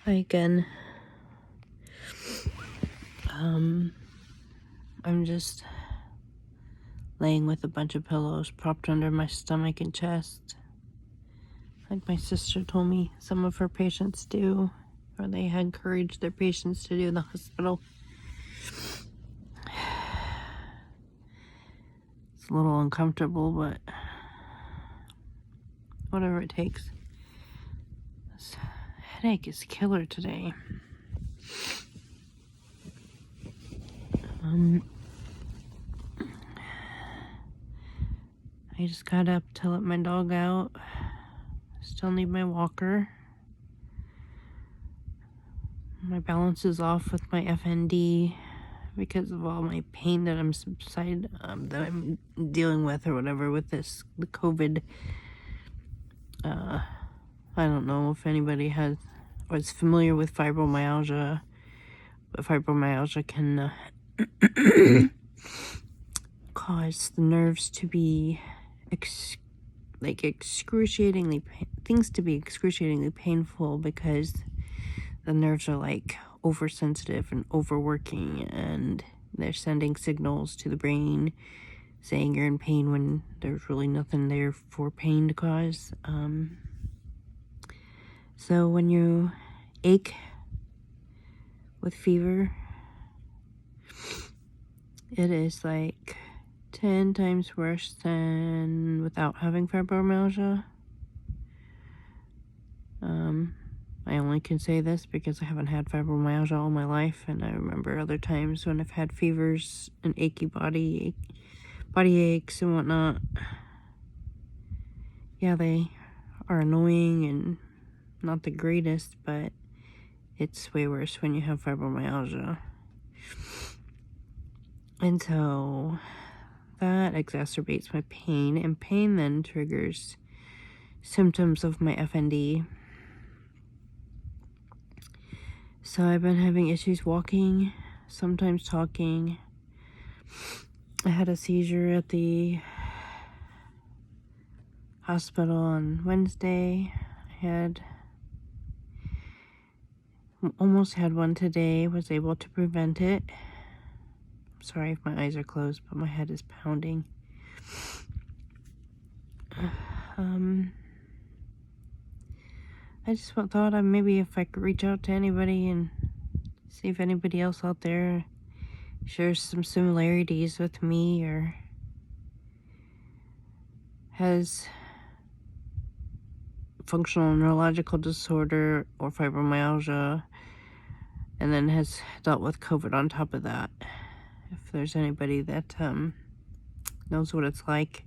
Hi again. I'm just laying with a bunch of pillows propped under my stomach and chest, like my sister told me some of her patients do, or they encourage their patients to do in the hospital. It's a little uncomfortable, but whatever it takes. This headache is killer today. I just got up to let my dog out. Still need my walker. My balance is off with my FND because of all my pain that I'm dealing with or whatever with the COVID. I don't know if anybody is familiar with fibromyalgia, but fibromyalgia can cause the nerves to be excruciatingly painful because the nerves are like oversensitive and overworking, and they're sending signals to the brain saying you're in pain when there's really nothing there for pain to cause. So when you ache with fever, it is like 10 times worse than without having fibromyalgia. I only can say this because I haven't had fibromyalgia all my life, and I remember other times when I've had fevers and achy body aches and whatnot. Yeah, they are annoying and not the greatest, but it's way worse when you have fibromyalgia. And so that exacerbates my pain, and pain then triggers symptoms of my FND. So I've been having issues walking, sometimes talking. I had a seizure at the hospital on Wednesday. I almost had one today, was able to prevent it. I'm sorry if my eyes are closed, but my head is pounding. I just thought maybe if I could reach out to anybody and see if anybody else out there shares some similarities with me or has functional neurological disorder or fibromyalgia, and then has dealt with COVID on top of that. If there's anybody that knows what it's like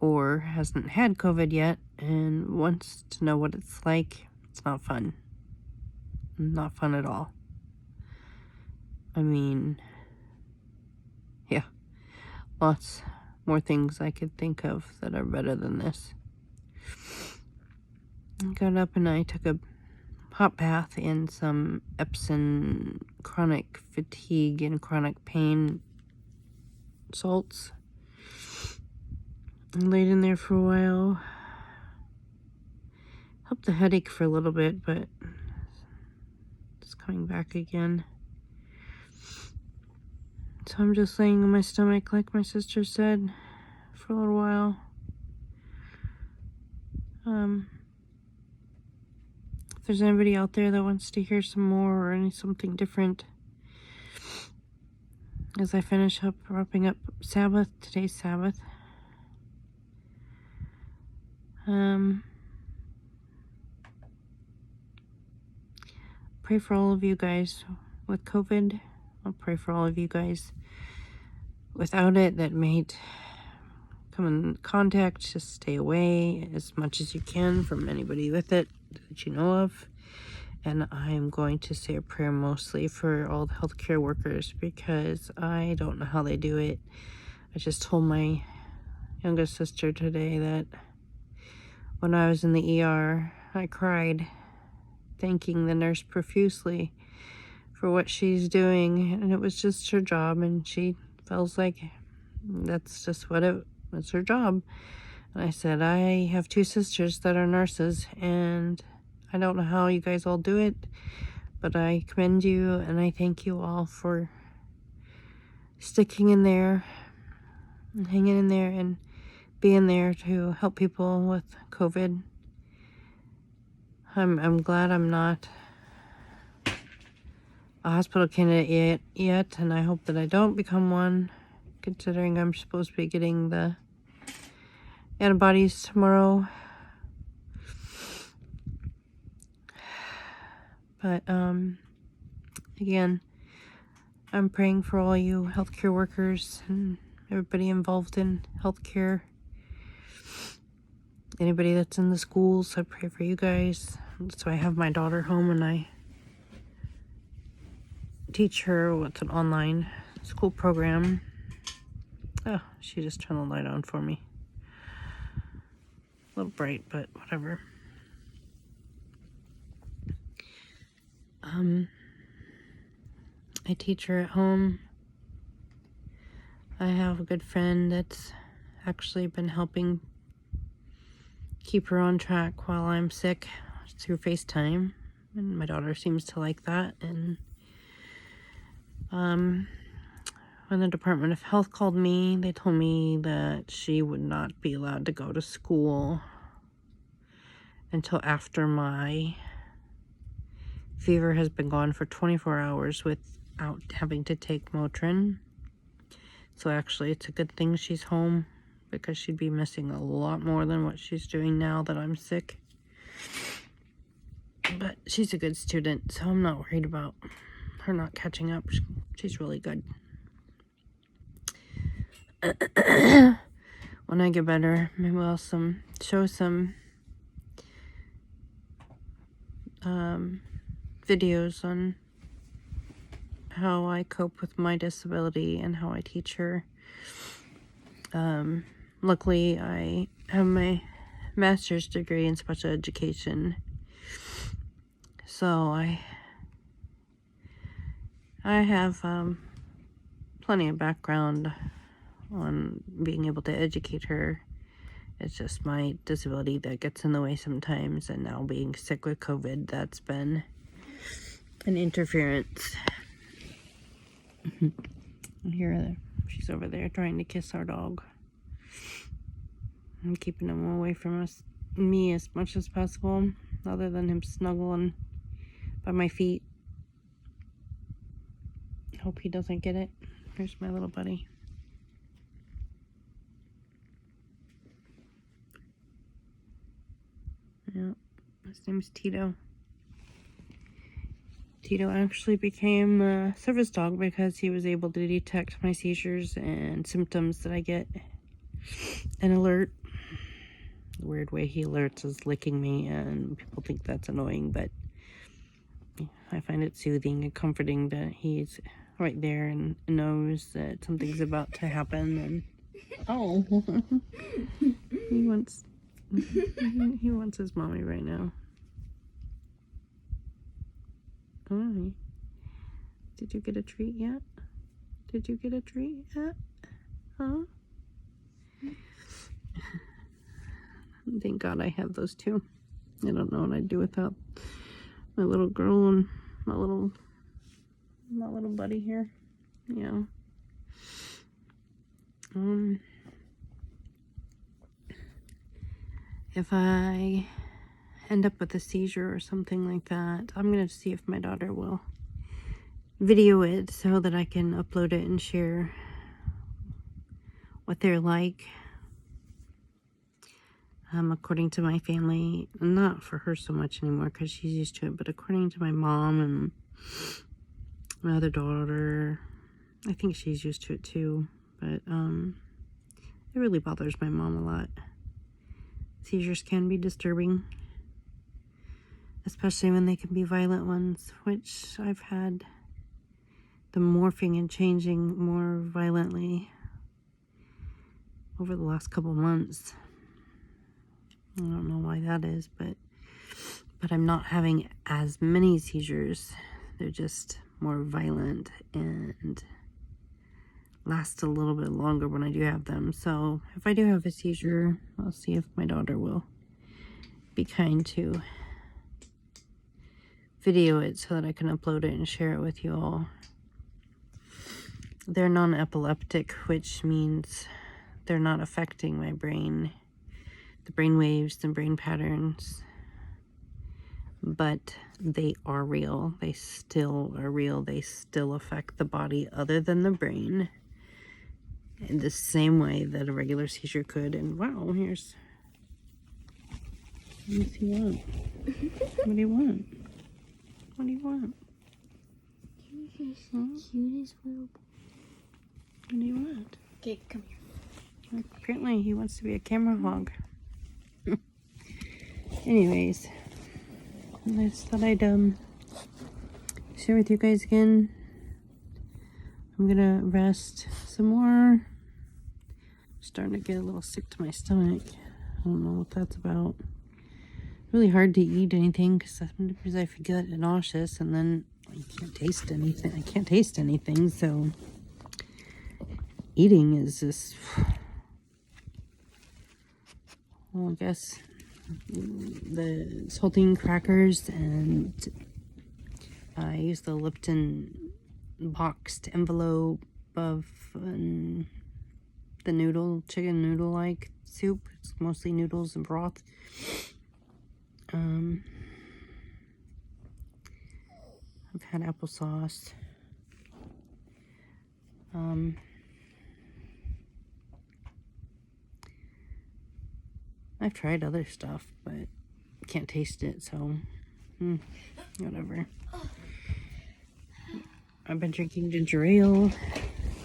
or hasn't had COVID yet and wants to know what it's like, it's not fun. Not fun at all. I mean, yeah, lots more things I could think of that are better than this. I got up and I took a hot bath in some Epsom chronic fatigue and chronic pain salts. I laid in there for a while. Helped the headache for a little bit, but it's coming back again. So I'm just laying on my stomach, like my sister said, for a little while. If there's anybody out there that wants to hear some more or something different, as I finish up wrapping up Sabbath, today's Sabbath. Pray for all of you guys with COVID. I'll pray for all of you guys without it that may come in contact. Just stay away as much as you can from anybody with it that you know of. And I'm going to say a prayer mostly for all the healthcare workers because I don't know how they do it. I just told my youngest sister today that when I was in the ER, I cried, thanking the nurse profusely for what she's doing, and it was just her job, and she feels like that's just it's her job. And I said, I have two sisters that are nurses, and I don't know how you guys all do it, but I commend you, and I thank you all for sticking in there and hanging in there and being there to help people with COVID. I'm glad I'm not a hospital candidate yet, and I hope that I don't become one, considering I'm supposed to be getting the antibodies tomorrow. But again, I'm praying for all you healthcare workers and everybody involved in healthcare. Anybody that's in the schools, I pray for you guys. So I have my daughter home and I teach her what's an online school program. Oh, she just turned the light on for me. A little bright, but whatever. I teach her at home. I have a good friend that's actually been helping keep her on track while I'm sick through FaceTime, and my daughter seems to like that. And when the Department of Health called me, they told me that she would not be allowed to go to school until after my fever has been gone for 24 hours without having to take Motrin. So actually it's a good thing she's home, because she'd be missing a lot more than what she's doing now that I'm sick. But she's a good student, so I'm not worried about her not catching up. She's really good. When I get better, maybe I'll show some videos on how I cope with my disability and how I teach her. Luckily, I have my master's degree in special education, so I have plenty of background on being able to educate her. It's just my disability that gets in the way sometimes, and now being sick with COVID, that's been an interference. Here, she's over there trying to kiss our dog. I'm keeping him away from me as much as possible, other than him snuggling by my feet. Hope he doesn't get it. Here's my little buddy. Yeah, his name's Tito. Tito actually became a service dog because he was able to detect my seizures and symptoms that I get and alert. The weird way he alerts is licking me, and people think that's annoying, but I find it soothing and comforting that he's right there and knows that something's about to happen. And oh, he wants his mommy right now. Hi. Did you get a treat yet? Did you get a treat yet? Huh? Thank God I have those two. I don't know what I'd do without my little girl and my little buddy here. Yeah. If I end up with a seizure or something like that, I'm gonna see if my daughter will video it so that I can upload it and share what they're like. According to my family, not for her so much anymore because she's used to it, but according to my mom and my other daughter, I think she's used to it too, but it really bothers my mom a lot. Seizures can be disturbing, especially when they can be violent ones, which I've had them morphing and changing more violently over the last couple months. I don't know why that is, but I'm not having as many seizures. They're just more violent and last a little bit longer when I do have them. So if I do have a seizure, I'll see if my daughter will be kind to video it so that I can upload it and share it with you all. They're non-epileptic, which means they're not affecting my brain, the brain waves, the brain patterns, but they are real. They still are real. They still affect the body other than the brain in the same way that a regular seizure could. And wow, here's, what do you want? What do you want? What do you want? You're just the cutest little boy. What do you want? Okay, come here. Apparently he wants to be a camera hog. Anyways, I just thought I'd share with you guys again. I'm gonna rest some more. I'm starting to get a little sick to my stomach. I don't know what that's about. Really hard to eat anything because sometimes I forget nauseous and then I can't taste anything. I can't taste anything, so eating is just, well, I guess the saltine crackers, and I use the Lipton boxed envelope of the chicken noodle like soup. It's mostly noodles and broth. I've had applesauce. I've tried other stuff, but can't taste it, so whatever. I've been drinking ginger ale,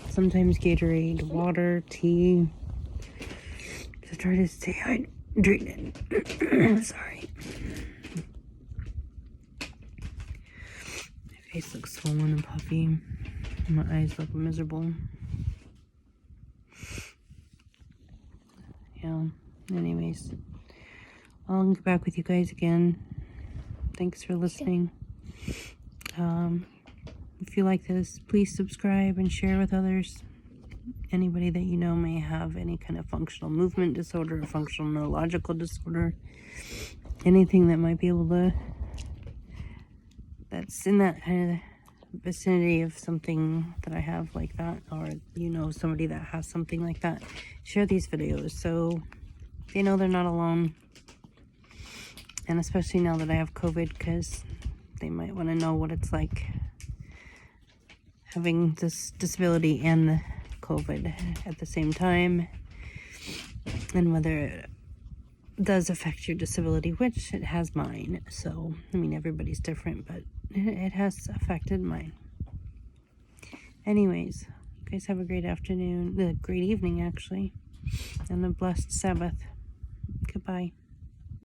sometimes Gatorade, water, tea, to try to stay hydrated. Sorry. My face looks swollen and puffy. My eyes look miserable. Yeah. Anyways, I'll get back with you guys again. Thanks for listening. If you like this, please subscribe and share with others. Anybody that you know may have any kind of functional movement disorder or functional neurological disorder. Anything that might be able to, that's in that kind of vicinity of something that I have like that, or you know somebody that has something like that, share these videos so they know they're not alone. And especially now that I have COVID, because they might want to know what it's like having this disability and the COVID at the same time, and whether it does affect your disability, which it has mine. So, I mean, everybody's different, but it has affected mine. Anyways, you guys have a great afternoon, a great evening actually, and a blessed Sabbath. Goodbye.